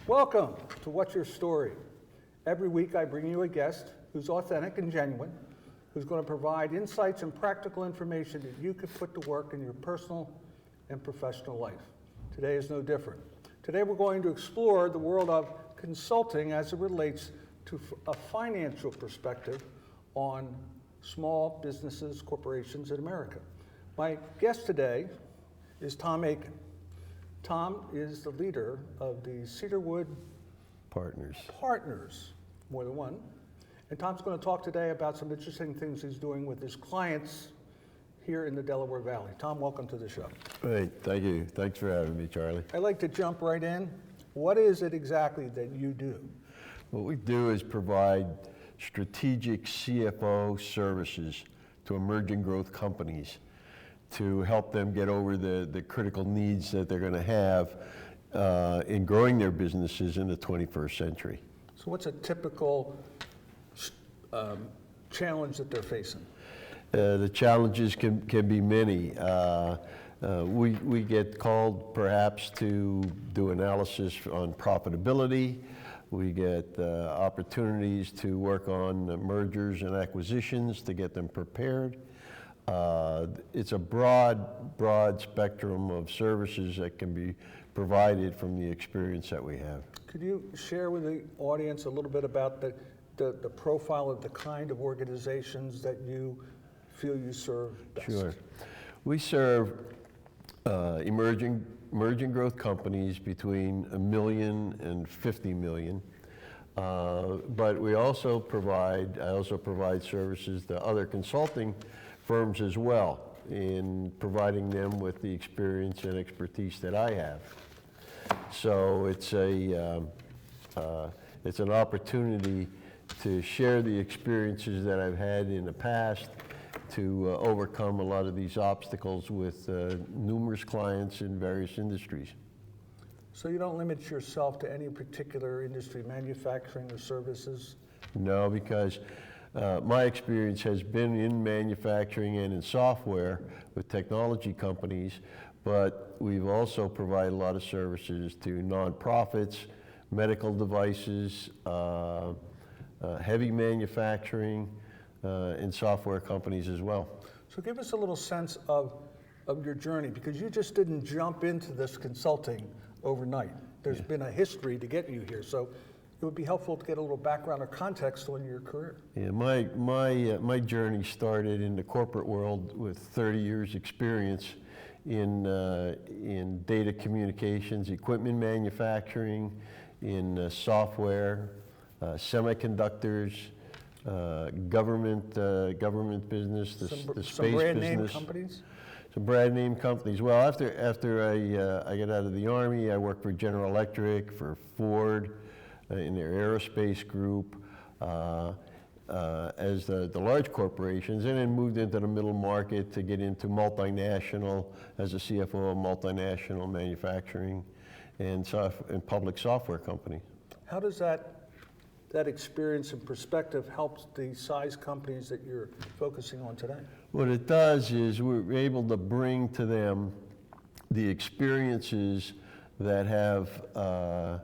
Welcome to What's Your Story? Every week I bring you a guest who's authentic and genuine, who's going to provide insights and practical information that you can put to work in your personal and professional life. Today is no different. Today we're going to explore the world of consulting as it relates to a financial perspective on small businesses, corporations in America. My guest today is Tom Aiken. Tom is the leader of the Cedarwood Partners, more than one. And Tom's going to talk today about some interesting things he's doing with his clients here in the Delaware Valley. Tom, welcome to the show. Great, thank you. Thanks for having me, Charlie. I'd like to jump right in. What is it exactly that you do? What we do is provide strategic CFO services to emerging growth companies to help them get over the critical needs that they're going to have in growing their businesses in the 21st century. So what's a typical challenge that they're facing? The challenges can be many. We get called perhaps to do analysis on profitability. We get opportunities to work on mergers and acquisitions to get them prepared. It's a broad spectrum of services that can be provided from the experience that we have. Could you share with the audience a little bit about the profile of the kind of organizations that you feel you serve best? Sure. We serve emerging growth companies between $1 million and $50 million. But I also provide services to other consulting firms as well in providing them with the experience and expertise that I have. So it's an opportunity to share the experiences that I've had in the past to overcome a lot of these obstacles with numerous clients in various industries. So you don't limit yourself to any particular industry, manufacturing or services? No, because my experience has been in manufacturing and in software with technology companies, but we've also provided a lot of services to nonprofits, medical devices, heavy manufacturing, and software companies as well. So give us a little sense of your journey, because you just didn't jump into this consulting overnight. There's been a history to get you here. So it would be helpful to get a little background or context on your career. Yeah, my journey started in the corporate world with 30 years experience in data communications, equipment manufacturing, in software, semiconductors, government business, the space business. Some brand name companies? Some brand name companies. Well, after I got out of the Army, I worked for General Electric, for Ford, in their aerospace group, as the large corporations, and then moved into the middle market to get into multinational, as a CFO of multinational manufacturing and public software company. How does that experience and perspective help the size companies that you're focusing on today? What it does is we're able to bring to them the experiences that have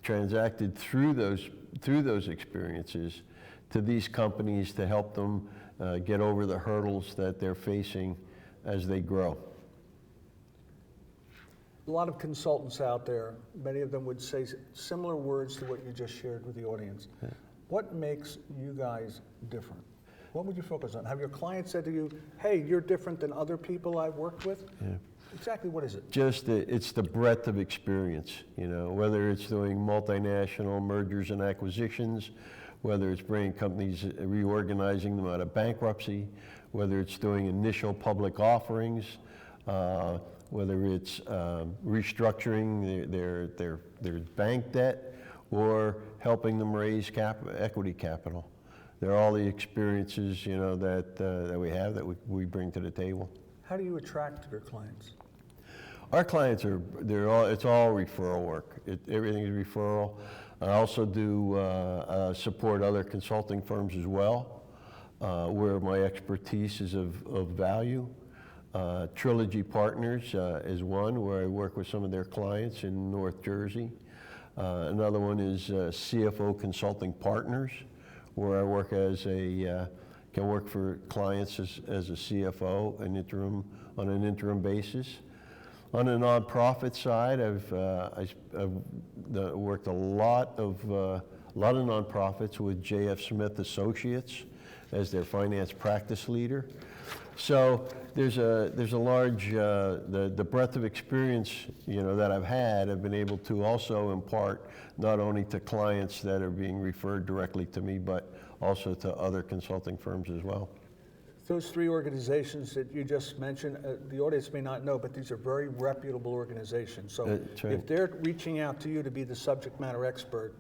transacted through those experiences to these companies to help them get over the hurdles that they're facing as they grow. A lot of consultants out there, many of them would say similar words to what you just shared with the audience. Yeah. What makes you guys different? What would you focus on? Have your clients said to you, hey, you're different than other people I've worked with? Yeah. Exactly what is it? It's the breadth of experience, whether it's doing multinational mergers and acquisitions, whether it's bringing companies, reorganizing them out of bankruptcy, whether it's doing initial public offerings, whether it's restructuring their bank debt or helping them raise equity capital. They're all the experiences that we have that we bring to the table. How do you attract your clients? Our clients it's all referral work. Everything is referral. I also do support other consulting firms as well, where my expertise is of value. Trilogy Partners is one where I work with some of their clients in North Jersey. Another one is CFO Consulting Partners, where I work can work for clients as a CFO, on an interim basis. On the nonprofit side, I've worked a lot of nonprofits with J.F. Smith Associates as their finance practice leader. So there's a large the breadth of experience that I've had. I've been able to also impart not only to clients that are being referred directly to me, but also to other consulting firms as well. Those three organizations that you just mentioned, the audience may not know, but these are very reputable organizations. So That's right. if they're reaching out to you to be the subject matter expert,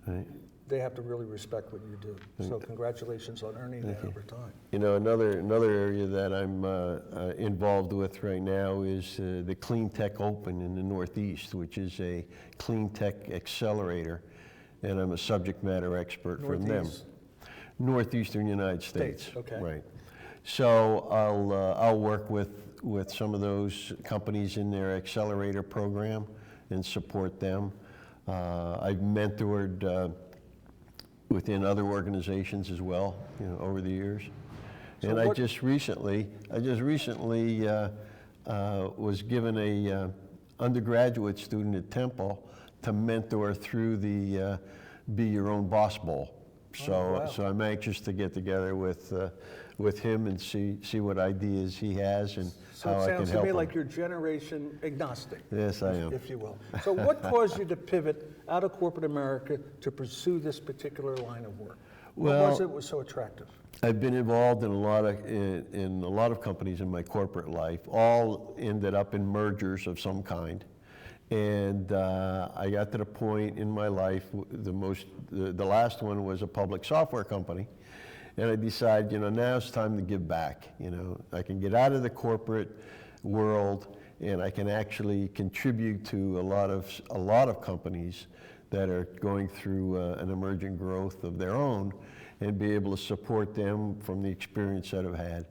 Right. they have to really respect what you do. So congratulations on earning that over time. Another area that I'm involved with right now is the Clean Tech Open in the Northeast, which is a clean tech accelerator, and I'm a subject matter expert for them. Northeast? Northeastern United States. Okay. Right. So I'll work with some of those companies in their accelerator program and support them. I've mentored within other organizations as well, over the years. And I just recently was given a undergraduate student at Temple to mentor through the Be Your Own Boss Bowl. So I'm anxious to get together with him and see what ideas he has and how I can help him. So it sounds to me like you're generation agnostic. Yes, I am. If you will. So what caused you to pivot out of corporate America to pursue this particular line of work? What was it was so attractive? I've been involved in a lot of companies in my corporate life. All ended up in mergers of some kind. And I got to the point in my life, the last one was a public software company. And I decided, now it's time to give back. I can get out of the corporate world and I can actually contribute to a lot of companies that are going through an emerging growth of their own and be able to support them from the experience that I've had.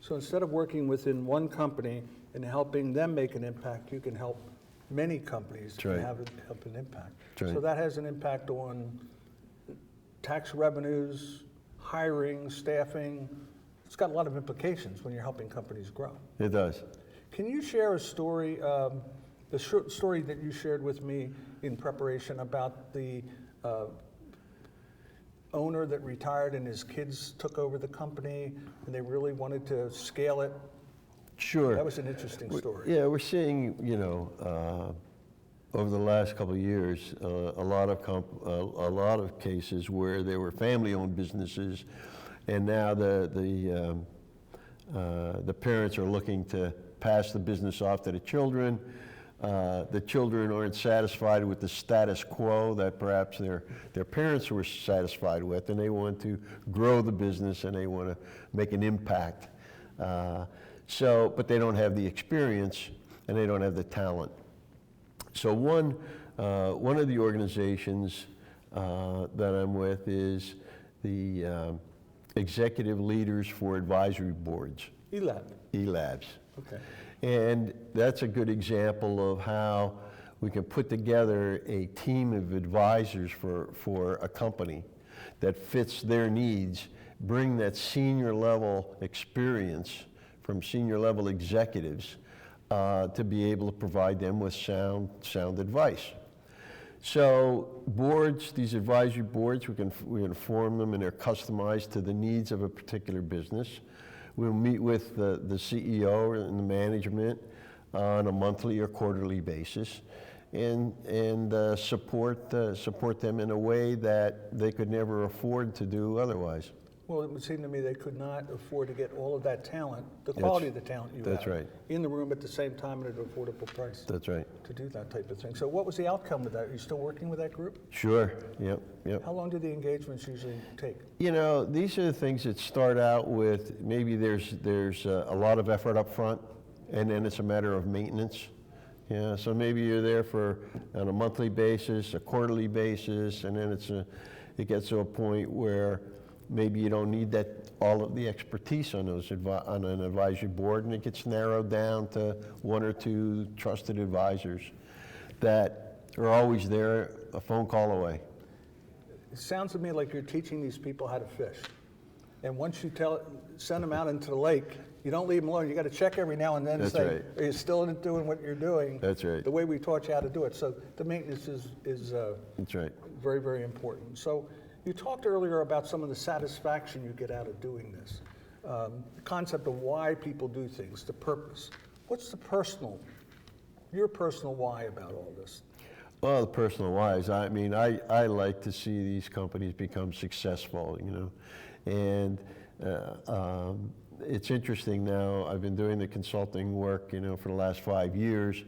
So instead of working within one company and helping them make an impact, you can help many companies right. have an impact. Right. So that has an impact on tax revenues, hiring, staffing. It's got a lot of implications when you're helping companies grow. It does. Can you share a story, the short story that you shared with me in preparation about the owner that retired and his kids took over the company and they really wanted to scale it? Sure. That was an interesting story. Yeah, we're seeing, over the last couple of years, a lot of cases where there were family-owned businesses, and now the parents are looking to pass the business off to the children. The children aren't satisfied with the status quo that perhaps their parents were satisfied with, and they want to grow the business and they want to make an impact. But they don't have the experience and they don't have the talent. So one of the organizations that I'm with is the Executive Leaders for Advisory Boards. ELABs. Okay. And that's a good example of how we can put together a team of advisors for a company that fits their needs, bring that senior level experience from senior level executives to be able to provide them with sound advice. So boards, these advisory boards, we're going to form them and they're customized to the needs of a particular business. We'll meet with the CEO and the management on a monthly or quarterly basis and support them in a way that they could never afford to do otherwise. Well, it would seem to me they could not afford to get all of that talent, the quality of the talent you That's have, right. in the room at the same time at an affordable price. That's right. To do that type of thing. So what was the outcome of that? Are you still working with that group? Sure, yep. How long do the engagements usually take? These are the things that start out with, maybe there's a lot of effort up front, and then it's a matter of maintenance. So maybe you're there on a monthly basis, a quarterly basis, and then it gets to a point where maybe you don't need all of the expertise on an advisory board, and it gets narrowed down to one or two trusted advisors that are always there, a phone call away. It sounds to me like you're teaching these people how to fish. And once you send them out into the lake, you don't leave them alone. You got to check every now and then and That's say, right. are you still doing what you're doing? That's right. The way we taught you how to do it. So the maintenance is That's right. very, very important. So you talked earlier about some of the satisfaction you get out of doing this. The concept of why people do things, the purpose. What's your personal why about all this? Well, the personal whys. I mean, I like to see these companies become successful, you know, and it's interesting now. I've been doing the consulting work, you know, for the last 5 years,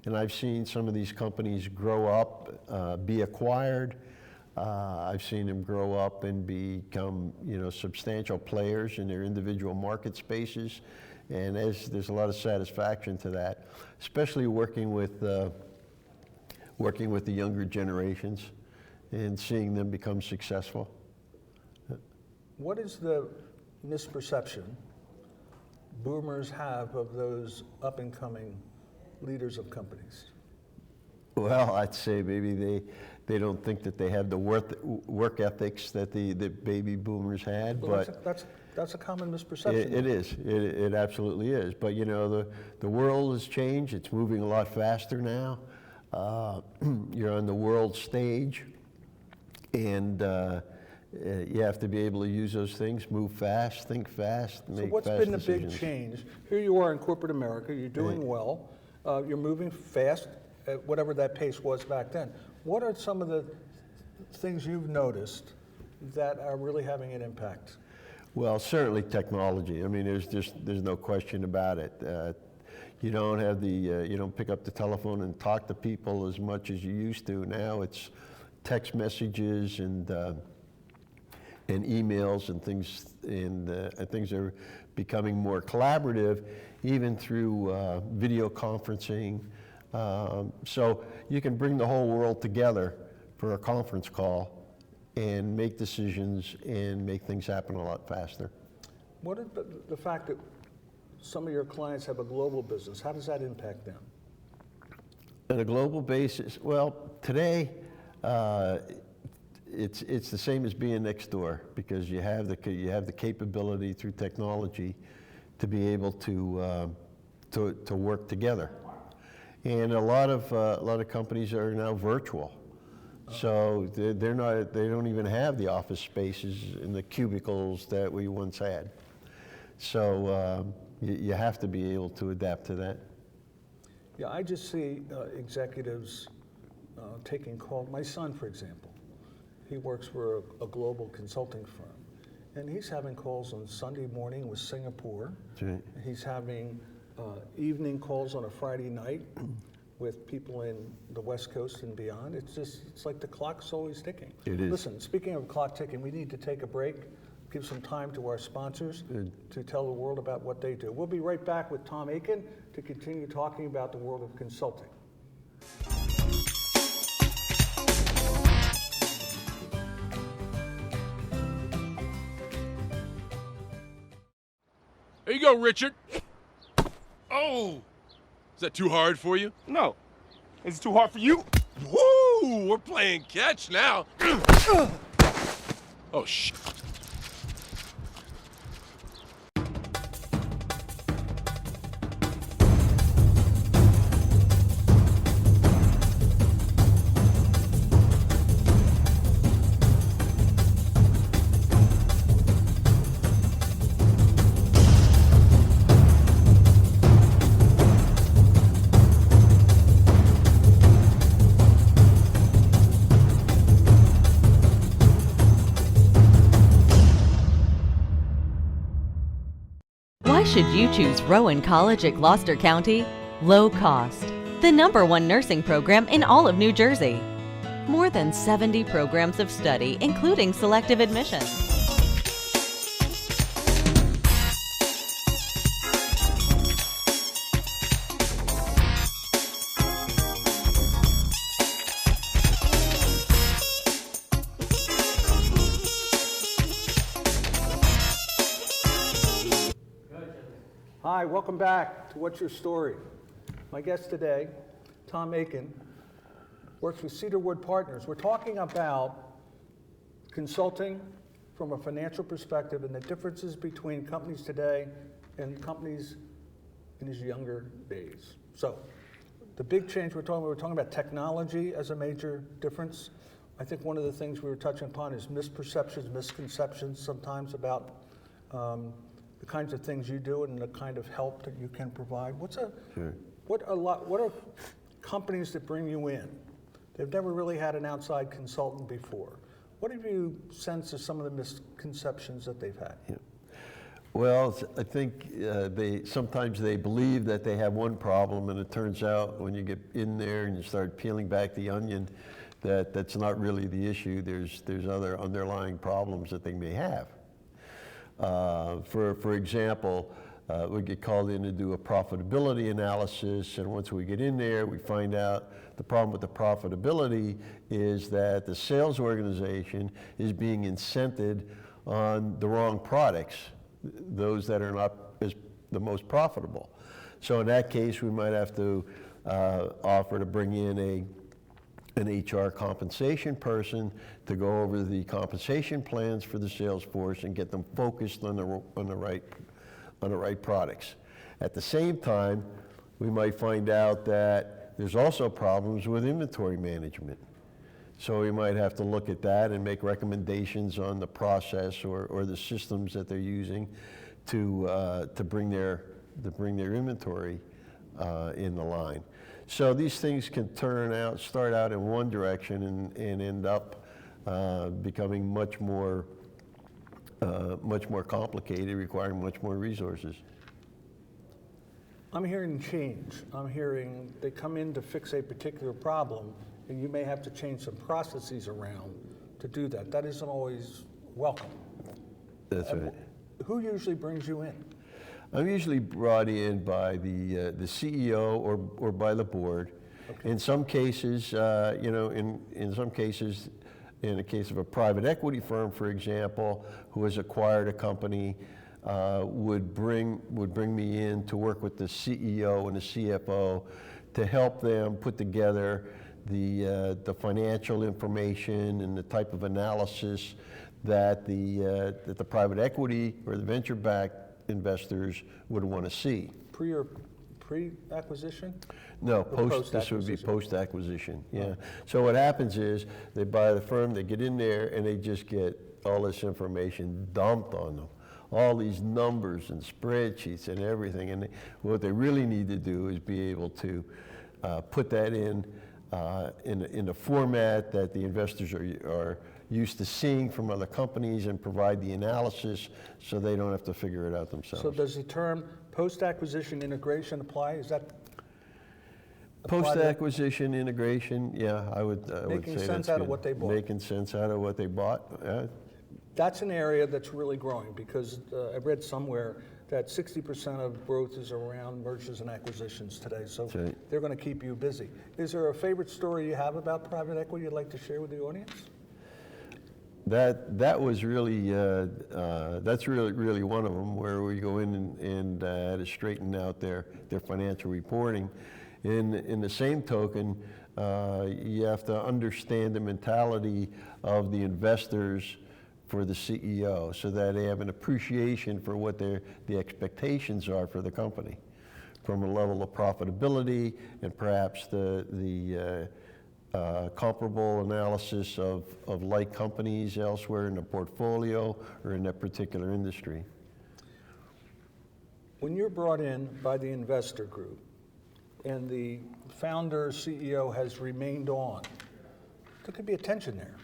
and I've seen some of these companies grow up, be acquired. I've seen them grow up and become, you know, substantial players in their individual market spaces, and there's a lot of satisfaction to that, especially working with the younger generations and seeing them become successful. What is the misperception boomers have of those up-and-coming leaders of companies? Well, I'd say maybe they don't think that they have the work ethics that the baby boomers had, Well, but that's a common misperception. it is. It absolutely is. But you know, the world has changed. It's moving a lot faster now. You're on the world stage, and you have to be able to use those things, move fast, think fast, make fast decisions. So what's been the big change? Here you are in corporate America, you're doing well, you're moving fast at whatever that pace was back then. What are some of the things you've noticed that are really having an impact? Well, certainly technology. I mean, there's no question about it. You don't have you don't pick up the telephone and talk to people as much as you used to. Now it's text messages and emails and things, and things are becoming more collaborative, even through video conferencing. So you can bring the whole world together for a conference call and make decisions and make things happen a lot faster. What is the fact that some of your clients have a global business, how does that impact them? On a global basis, well, today, it's the same as being next door, because you have the capability through technology to be able to work together, and a lot of companies are now virtual, so they don't even have the office spaces and the cubicles that we once had. So you have to be able to adapt to that. Yeah, I just see executives taking calls. My son, for example, he works for a global consulting firm, and he's having calls on Sunday morning with Singapore. Right. He's having evening calls on a Friday night with people in the West Coast and beyond. It's like the clock's always ticking. It is. Listen, speaking of clock ticking, we need to take a break, give some time to our sponsors to tell the world about what they do. We'll be right back with Tom Aiken to continue talking about the world of consulting. There you go, Richard. Oh! Is that too hard for you? No. Is it too hard for you? Woo! We're playing catch now. Oh, shit. Why should you choose Rowan College at Gloucester County? Low cost, the #1 nursing program in all of New Jersey. More than 70 programs of study, including selective admission. Hi, welcome back to What's Your Story? My guest today, Tom Aiken, works with Cedarwood Partners. We're talking about consulting from a financial perspective and the differences between companies today and companies in his younger days. So the big change we're talking about technology as a major difference. I think one of the things we were touching upon is misperceptions, misconceptions sometimes about the kinds of things you do and the kind of help that you can provide. What are companies that bring you in? They've never really had an outside consultant before. What have you sensed as some of the misconceptions that they've had? Yeah. Well, I think sometimes they believe that they have one problem, and it turns out when you get in there and you start peeling back the onion, that's not really the issue. There's other underlying problems that they may have. For example, we get called in to do a profitability analysis, and once we get in there, we find out the problem with the profitability is that the sales organization is being incented on the wrong products, those that are not as the most profitable. So in that case, we might have to offer to bring in an HR compensation person to go over the compensation plans for the sales force and get them focused on the right products. At the same time, we might find out that there's also problems with inventory management. So we might have to look at that and make recommendations on the process or the systems that they're using to bring their inventory in the line. So these things can start out in one direction and end up becoming much more complicated, requiring much more resources. I'm hearing change. I'm hearing they come in to fix a particular problem, and you may have to change some processes around to do that. That isn't always welcome. That's right. Who usually brings you in? I'm usually brought in by the CEO or by the board. Okay. In some cases, in some cases, in the case of a private equity firm, for example, who has acquired a company, would bring me in to work with the CEO and the CFO to help them put together the financial information and the type of analysis that the private equity or the venture-backed investors would want to see. Pre-acquisition? No, this would be post-acquisition, yeah. So what happens is they buy the firm, they get in there, and they just get all this information dumped on them. All these numbers and spreadsheets and everything. And what they really need to do is be able to put that in a format that the investors are used to seeing from other companies and provide the analysis so they don't have to figure it out themselves. So does the term post-acquisition integration apply? Is that post-acquisition integration? Yeah, I would say making sense out of what they bought. Making sense out of what they bought. That's an area that's really growing because I read somewhere that 60% of growth is around mergers and acquisitions today. So right. They're going to keep you busy. Is there a favorite story you have about private equity you'd like to share with the audience? That was really that's really one of them, where we go in and had to straighten out their financial reporting. In the same token, you have to understand the mentality of the investors for the CEO, so that they have an appreciation for what the expectations are for the company, from a level of profitability and perhaps the comparable analysis of like companies elsewhere in the portfolio or in that particular industry. When you're brought in by the investor group and the founder, CEO has remained on, there could be a tension there.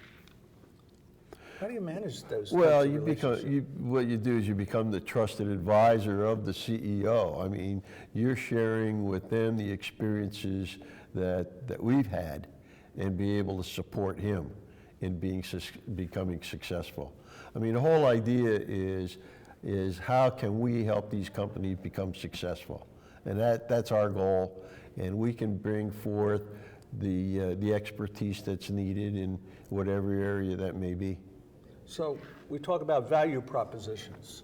How do you manage those? Well, what you do is you become the trusted advisor of the CEO. I mean, you're sharing with them the experiences that we've had and be able to support him in becoming successful. I mean, the whole idea is how can we help these companies become successful? And that's our goal, and we can bring forth the expertise that's needed in whatever area that may be. So we talk about value propositions.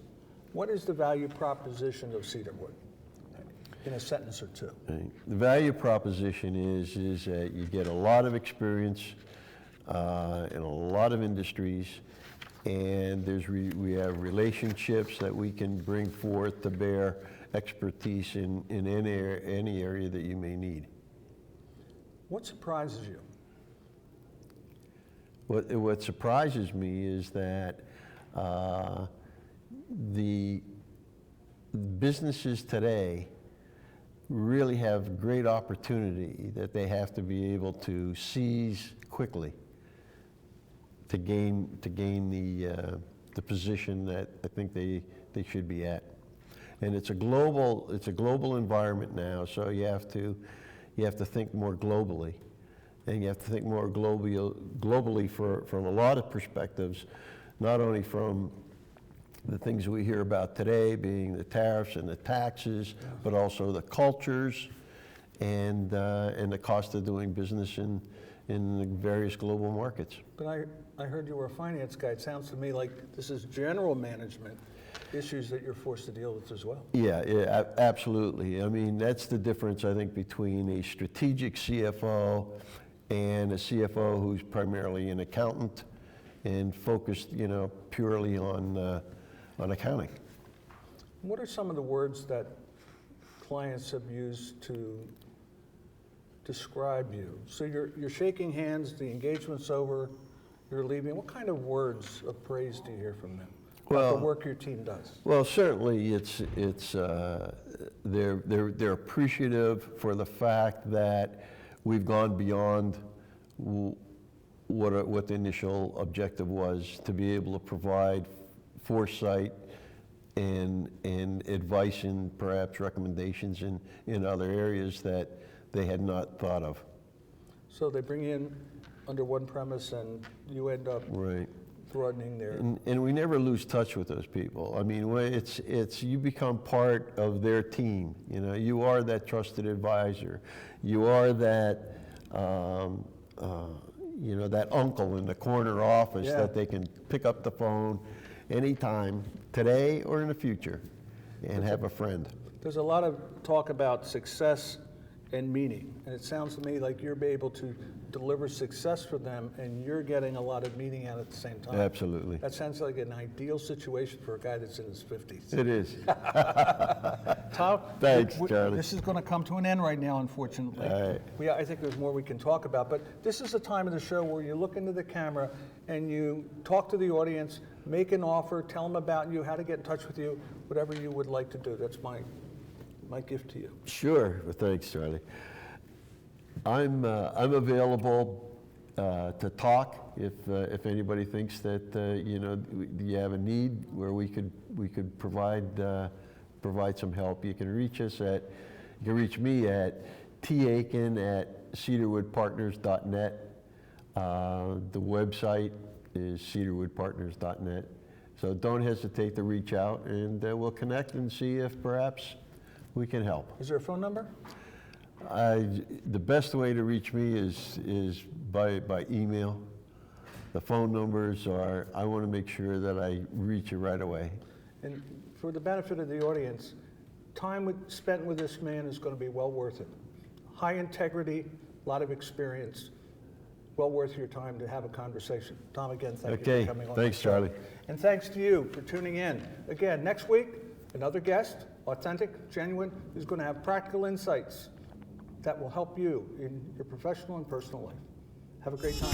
What is the value proposition of Cedarwood? in a sentence or two. Right. The value proposition is that you get a lot of experience in a lot of industries, and we have relationships that we can bring forth to bear expertise in any area that you may need. What surprises you? What surprises me is that the businesses today really have great opportunity that they have to be able to seize quickly to gain the position that I think they should be at. And it's a global environment now, so you have to think more globally, and you have to think more globally from a lot of perspectives, not only from the things we hear about today, being the tariffs and the taxes, but also the cultures and the cost of doing business in the various global markets. But I heard you were a finance guy. It sounds to me like this is general management issues that you're forced to deal with as well. Yeah, absolutely. I mean, that's the difference, I think, between a strategic CFO and a CFO who's primarily an accountant and focused, purely on accounting. What are some of the words that clients have used to describe you? So you're shaking hands, the engagement's over, you're leaving. What kind of words of praise do you hear from them? About the work your team does? Well, certainly they're appreciative for the fact that we've gone beyond what the initial objective was, to be able to provide foresight and advice and perhaps recommendations in other areas that they had not thought of. So they bring you in under one premise and you end up broadening their... And we never lose touch with those people. I mean, it's you become part of their team. You are that trusted advisor. You are that, that uncle in the corner office that they can pick up the phone anytime, today or in the future, and have a friend. There's a lot of talk about success and meaning, and it sounds to me like you're able to deliver success for them and you're getting a lot of meaning out at the same time. Absolutely. That sounds like an ideal situation for a guy that's in his 50s. It is. Tom, thanks, Charlie. This is going to come to an end right now, unfortunately. All right. I think there's more we can talk about, but this is the time of the show where you look into the camera and you talk to the audience, make an offer, tell them about you, how to get in touch with you, whatever you would like to do. That's my gift to you. Sure. Well, thanks, Charlie. I'm available to talk if anybody thinks that you have a need where we could provide some help. You can reach me at taiken@cedarwoodpartners.net. The website is cedarwoodpartners.net. So don't hesitate to reach out, and we'll connect and see if perhaps we can help. Is there a phone number? The best way to reach me is by email. The phone numbers are, I want to make sure that I reach you right away. And for the benefit of the audience, time spent with this man is going to be well worth it. High integrity, a lot of experience, well worth your time to have a conversation. Tom, again, thank you for coming on. Thanks, Charlie. And thanks to you for tuning in. Again, next week, another guest, authentic, genuine, who's going to have practical insights that will help you in your professional and personal life. Have a great time.